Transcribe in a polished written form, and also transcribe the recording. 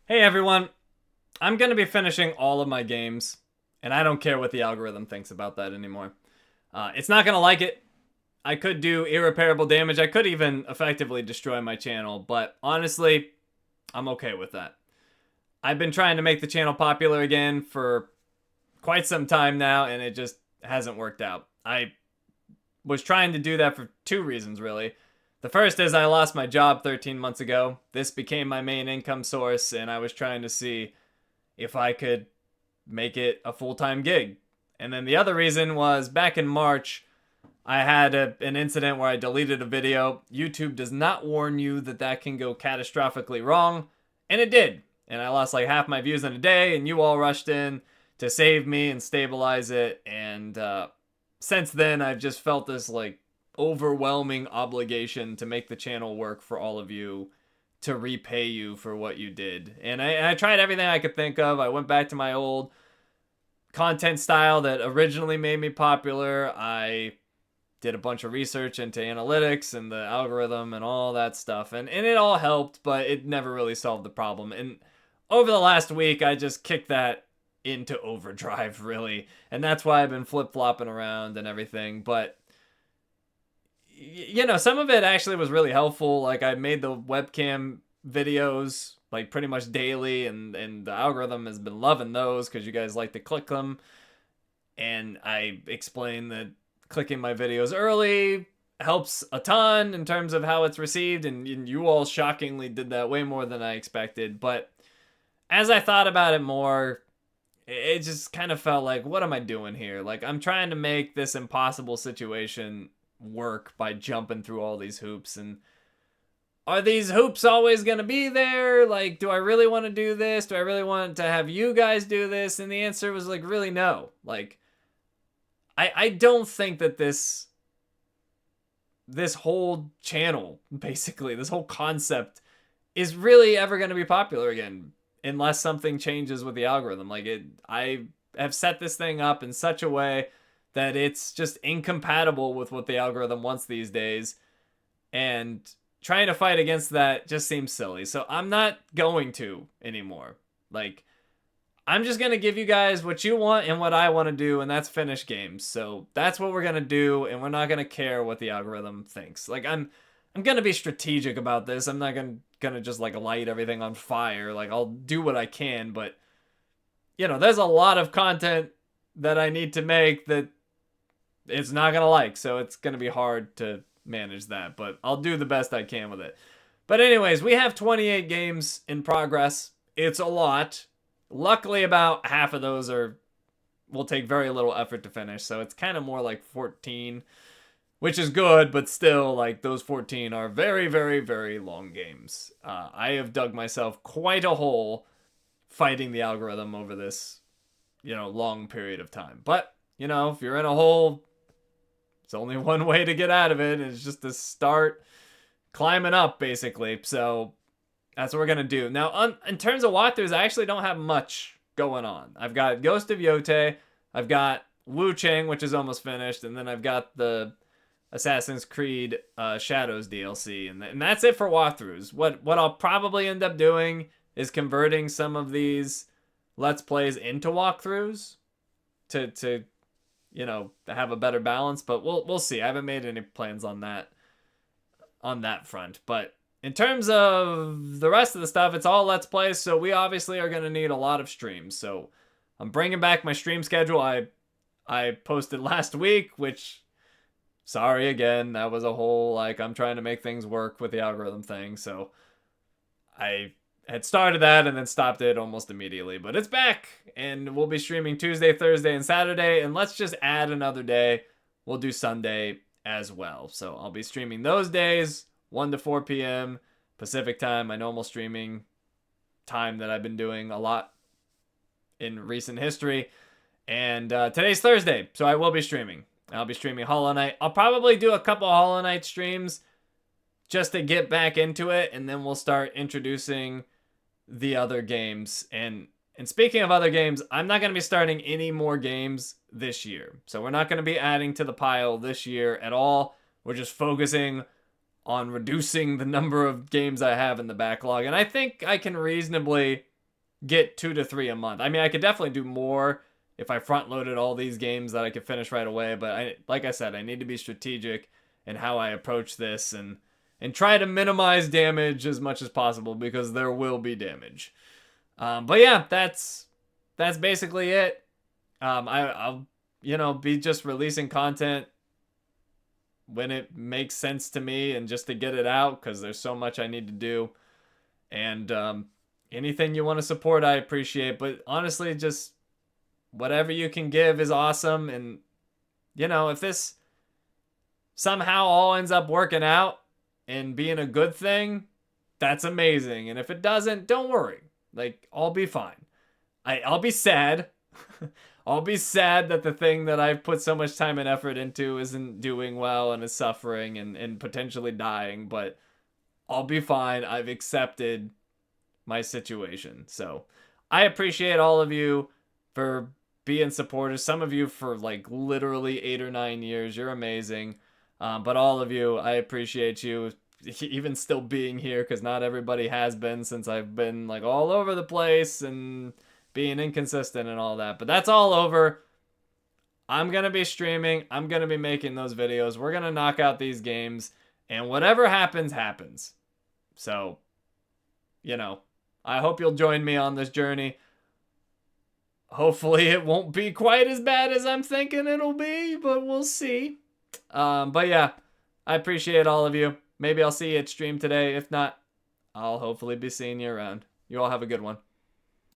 Hey everyone, I'm going to be finishing all of my games, and I don't care what the algorithm thinks about that anymore. It's not going to like it. I could do irreparable damage. I could even effectively destroy my channel, but honestly, I'm okay with that. I've been trying to make the channel popular again for quite some time now, and it just hasn't worked out. I was trying to do that for two reasons, really. The first is I lost my job 13 months ago. This became my main income source, and I was trying to see if I could make it a full time gig. And then the other reason was back in March, I had an incident where I deleted a video. YouTube does not warn you that that can go catastrophically wrong, and it did. And I lost like half my views in a day, and you all rushed in to save me and stabilize it. And since then, I've just felt this like overwhelming obligation to make the channel work for all of you, to repay you for what you did. And I tried everything I could think of. I went back to my old content style that originally made me popular. I did a bunch of research into analytics and the algorithm and all that stuff. And it all helped, but it never really solved the problem. And over the last week, I just kicked that into overdrive, really. And that's why I've been flip flopping around and everything. But some of it actually was really helpful. Like I made the webcam videos like pretty much daily, and the algorithm has been loving those because you guys like to click them. And I explained that clicking my videos early helps a ton in terms of how it's received, and you all shockingly did that way more than I expected. But as I thought about it more, it just kind of felt like, what am I doing here? Like, I'm trying to make this impossible situation work by jumping through all these hoops, and are these hoops always going to be there? Like, do I really want to do this? Do I really want to have you guys do this? And the answer was like, really no. Like, I don't think that this whole channel, basically, this whole concept is really ever going to be popular again unless something changes with the algorithm. I have set this thing up in such a way that it's just incompatible with what the algorithm wants these days, and trying to fight against that just seems silly. So I'm not going to anymore. Like, I'm just gonna give you guys what you want and what I want to do, and that's finish games. So that's what we're gonna do, and we're not gonna care what the algorithm thinks. Like, I'm gonna be strategic about this. I'm not gonna just like light everything on fire. Like, I'll do what I can, but there's a lot of content that I need to make that it's not gonna like, so it's gonna be hard to manage that. But I'll do the best I can with it. But anyways, we have 28 games in progress. It's a lot. Luckily, about half of those will take very little effort to finish, so it's kind of more like 14, which is good, but still, like, those 14 are very, very, very long games. I have dug myself quite a hole fighting the algorithm over this, long period of time. But, if you're in a hole, it's only one way to get out of it, and it's just to start climbing up, basically. So that's what we're gonna do. Now, in terms of walkthroughs, I actually don't have much going on. I've got Ghost of Yote, I've got Wu Chang, which is almost finished, and then I've got the Assassin's Creed Shadows DLC, and that's it for walkthroughs. What I'll probably end up doing is converting some of these Let's Plays into walkthroughs to have a better balance, but we'll see. I haven't made any plans on that front, but in terms of the rest of the stuff, it's all Let's Plays, so we obviously are going to need a lot of streams. So I'm bringing back my stream schedule. I posted last week, which, sorry again, that was a whole, like, I'm trying to make things work with the algorithm thing. So I had started that and then stopped it almost immediately. But it's back, and we'll be streaming Tuesday, Thursday, and Saturday. And let's just add another day. We'll do Sunday as well. So I'll be streaming those days, 1 to 4 p.m. Pacific time, my normal streaming time that I've been doing a lot in recent history. And today's Thursday, so I will be streaming. I'll be streaming Hollow Knight. I'll probably do a couple Hollow Knight streams just to get back into it, and then we'll start introducing the other games. And speaking of other games, I'm not going to be starting any more games this year. So we're not going to be adding to the pile this year at all. We're just focusing on reducing the number of games I have in the backlog. And I think I can reasonably get 2 to 3 a month. I mean, I could definitely do more if I front loaded all these games that I could finish right away. But like I said, I need to be strategic in how I approach this and try to minimize damage as much as possible because there will be damage. But yeah, that's basically it. I'll be just releasing content when it makes sense to me and just to get it out because there's so much I need to do. And anything you want to support, I appreciate. But honestly, just whatever you can give is awesome. And, if this somehow all ends up working out and being a good thing, that's amazing. And if it doesn't, don't worry. Like, I'll be fine. I'll be sad. I'll be sad that the thing that I've put so much time and effort into isn't doing well and is suffering and potentially dying, but I'll be fine. I've accepted my situation. So I appreciate all of you for being supporters. Some of you for like literally 8 or 9 years. You're amazing. But all of you, I appreciate you even still being here because not everybody has been since I've been like all over the place and being inconsistent and all that. But that's all over. I'm going to be streaming. I'm going to be making those videos. We're going to knock out these games. And whatever happens, happens. So, I hope you'll join me on this journey. Hopefully it won't be quite as bad as I'm thinking it'll be, but we'll see. But yeah, I appreciate all of you. Maybe I'll see you at stream today. If not, I'll hopefully be seeing you around. You all have a good one.